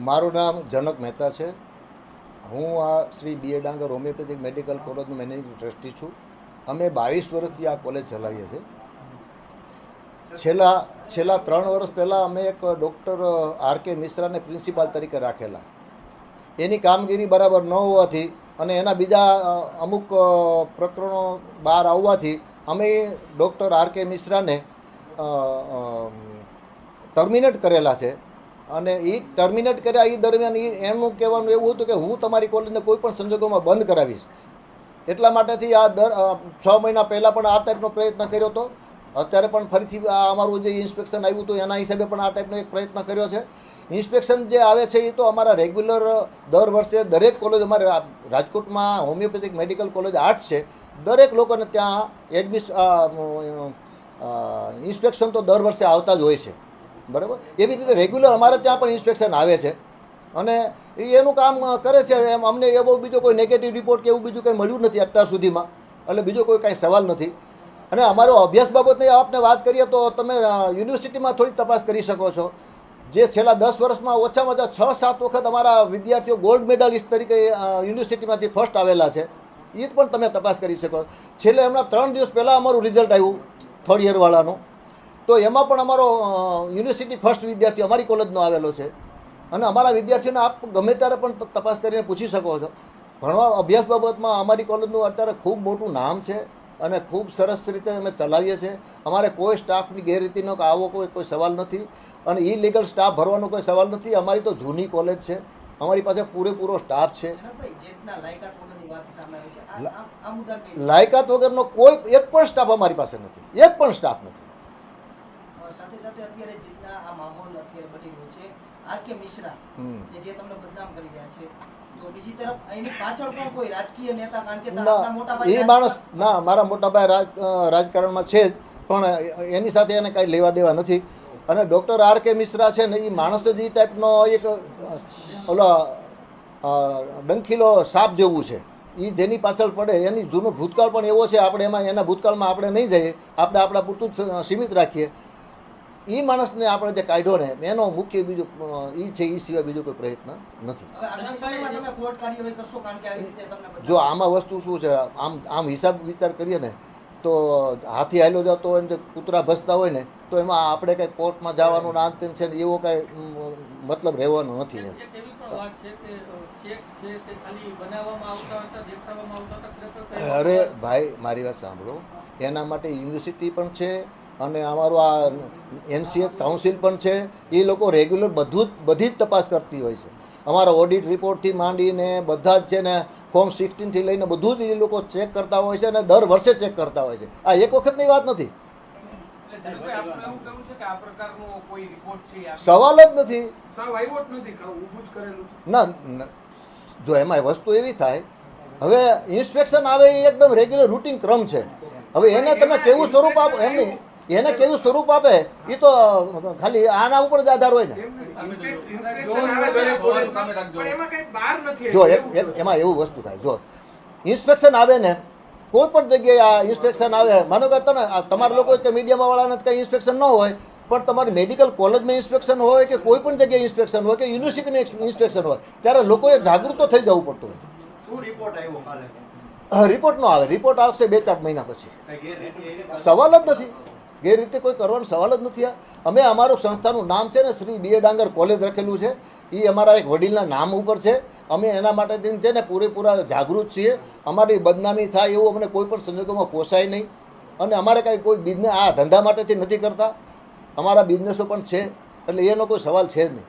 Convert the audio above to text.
મારું નામ જનક મહેતા છે. હું આ શ્રી બી એ ડાંગર હોમિયોપેથિક મેડિકલ કોલેજનું મેનેજિંગ ટ્રસ્ટી છું. અમે 22 વર્ષથી આ કોલેજ ચલાવીએ છીએ. છેલ્લા 3 વર્ષ પહેલાં અમે એક ડૉક્ટર આર કે મિશ્રાને પ્રિન્સિપાલ તરીકે રાખેલા. એની કામગીરી બરાબર ન હોવાથી અને એના બીજા અમુક પ્રકરણો બહાર આવવાથી અમે ડૉક્ટર આર કે મિશ્રાને ટર્મિનેટ કરેલા છે. અને એ ટર્મિનેટ કર્યા એ દરમિયાન એમનું કહેવાનું એવું હતું કે હું તમારી કોલેજને કોઈ પણ સંજોગોમાં બંધ કરાવીશ. એટલા માટેથી આ 6 મહિના પહેલાં પણ આ ટાઈપનો પ્રયત્ન કર્યો હતો. અત્યારે પણ ફરીથી આ અમારું જે ઇન્સ્પેક્શન આવ્યું હતું એના હિસાબે પણ આ ટાઈપનો એક પ્રયત્ન કર્યો છે. ઇન્સ્પેક્શન જે આવે છે એ તો અમારા રેગ્યુલર દર વર્ષે દરેક કોલેજ અમારે રાજકોટમાં હોમિયોપેથિક મેડિકલ કોલેજ 8 છે. દરેક લોકોને ત્યાં ઇન્સ્પેક્શન તો દર વર્ષે આવતા જ હોય છે. બરાબર, એવી રીતે રેગ્યુલર અમારે ત્યાં પણ ઇન્સ્પેક્શન આવે છે અને એ એનું કામ કરે છે. એમ અમને એવો બીજો કોઈ નેગેટિવ રિપોર્ટ કે એવું બીજું કંઈ મળ્યું નથી અત્યાર સુધીમાં. એટલે બીજો કોઈ કાંઈ સવાલ નથી. અને અમારો અભ્યાસ બાબતની આપને વાત કરીએ તો તમે યુનિવર્સિટીમાં થોડી તપાસ કરી શકો છો. જે છેલ્લા 10 વર્ષમાં ઓછામાં ઓછા 6-7 વખત અમારા વિદ્યાર્થીઓ ગોલ્ડ મેડાલિસ્ટ તરીકે યુનિવર્સિટીમાંથી ફર્સ્ટ આવેલા છે. એ પણ તમે તપાસ કરી શકો. છેલ્લે હમણાં 3 દિવસ પહેલાં અમારું રિઝલ્ટ આવ્યું થર્ડ યરવાળાનું. તો એમાં પણ અમારો યુનિવર્સિટી ફર્સ્ટ વિદ્યાર્થી અમારી કોલેજનો આવેલો છે. અને અમારા વિદ્યાર્થીઓને આપ ગમે ત્યારે પણ તપાસ કરીને પૂછી શકો છો. ભણવા અભ્યાસ બાબતમાં અમારી કોલેજનું અત્યારે ખૂબ મોટું નામ છે અને ખૂબ સરસ રીતે અમે ચલાવીએ છીએ. અમારે કોઈ સ્ટાફની ગેરરીતિનો કે આવો કોઈ સવાલ નથી અને ઇલીગલ સ્ટાફ ભરવાનો કોઈ સવાલ નથી. અમારી તો જૂની કોલેજ છે, અમારી પાસે પૂરેપૂરો સ્ટાફ છે. લાયકાત વગરનો કોઈ એક પણ સ્ટાફ અમારી પાસે નથી, એક પણ સ્ટાફ નથી. સાથે સાથે અત્યારે જેટલા આ માહોલ અત્યારે બની રહ્યો છે આર કે મિશ્રા કે જે તમને બદનામ કરી રહ્યા છે, તો બીજી તરફ એની પાછળ પણ કોઈ રાજકીય નેતા, કારણ કે મોટા ભાઈ એ માણસ ના, મારા મોટા ભાઈ રાજકારણમાં છે જ, પણ એની સાથે એને કાંઈ લેવા દેવા નથી. અને ડૉક્ટર આર કે મિશ્રા છે ને એ માણસ જ એ ટાઈપનો એક ઓલા ડંખીલો સાપ જેવું છે. એ જેની પાછળ પડે એની જૂનો ભૂતકાળ પણ એવો છે. આપણે એના ભૂતકાળમાં આપણે નહીં જઈએ, આપણે આપણા પૂરતું જ સીમિત રાખીએ. એ માણસને આપણે જે કાઢ્યો ને એનો મુખ્ય બીજો એ છે, એ સિવાય બીજો કોઈ પ્રયત્ન નથી. જો આમાં વસ્તુ શું છે, આમ હિસાબ વિસ્તાર કરીએ ને તો હાથી હાલ્યો જતો હોય ને જે કૂતરા ભસતા હોય ને તો એમાં આપણે કંઈ કોર્ટમાં જવાનું ના અંતે છે ને એવો કાંઈ મતલબ રહેવાનો નથી. અરે ભાઈ, મારી વાત સાંભળો. એના માટે યુનિવર્સિટી પણ છે અને અમારું આ NCH કાઉન્સિલ પણ છે. એ લોકો રેગ્યુલર બધી જ તપાસ કરતી હોય છે. અમારા ઓડિટ રિપોર્ટથી માંડીને બધા જ છે ને ફોર્મ 16થી લઈને બધું જ એ લોકો ચેક કરતા હોય છે અને દર વર્ષે ચેક કરતા હોય છે. આ એક વખતની વાત નથી, સવાલ જ નથી. ના, જો એમાં વસ્તુ એવી થાય, હવે ઇન્સ્પેક્શન આવે એ એકદમ રેગ્યુલર રૂટીન ક્રમ છે. હવે એને તમે કેવું સ્વરૂપ આપો, એમની એને કેવું સ્વરૂપ આપે એ તો ખાલી આના ઉપર જ આધાર હોય ને. જો એમાં એવું વસ્તુ થાય, જો ઇન્સ્પેક્શન આવે ને કોઈ પણ જગ્યાએ આ ઇન્સ્પેક્શન આવે, માનો કે તમારા લોકો કે મીડિયામાં વાળાને કંઈ ઇન્સ્પેક્શન ન હોય, પણ તમારી મેડિકલ કોલેજમાં ઇન્સ્પેક્શન હોય કે કોઈ પણ જગ્યાએ ઇન્સ્પેક્શન હોય કે યુનિવર્સિટીમાં ઇન્સ્પેક્શન હોય, ત્યારે લોકોએ જાગૃત થઈ જવું પડતું હોય. શું રિપોર્ટ આવ્યો કાલે? રિપોર્ટ ન આવે, રિપોર્ટ આવશે 2-4 મહિના પછી. સવાલ જ નથી, ગેરરીતિ કોઈ કરવાનો સવાલ જ નથી. અમે અમારું સંસ્થાનું નામ છે ને શ્રી બી એ ડાંગર કોલેજ રાખેલું છે. એ અમારા એક વડીલના નામ ઉપર છે. અમે એના માટે છે ને પૂરેપૂરા જાગૃત છીએ. અમારી બદનામી થાય એવું અમને કોઈ પણ સંજોગોમાં પોસાય નહીં. અને અમારે કાંઈ કોઈ બિઝનેસ આ ધંધા માટેથી નથી કરતા, અમારા બિઝનેસો પણ છે, એટલે એનો કોઈ સવાલ છે જ નહીં.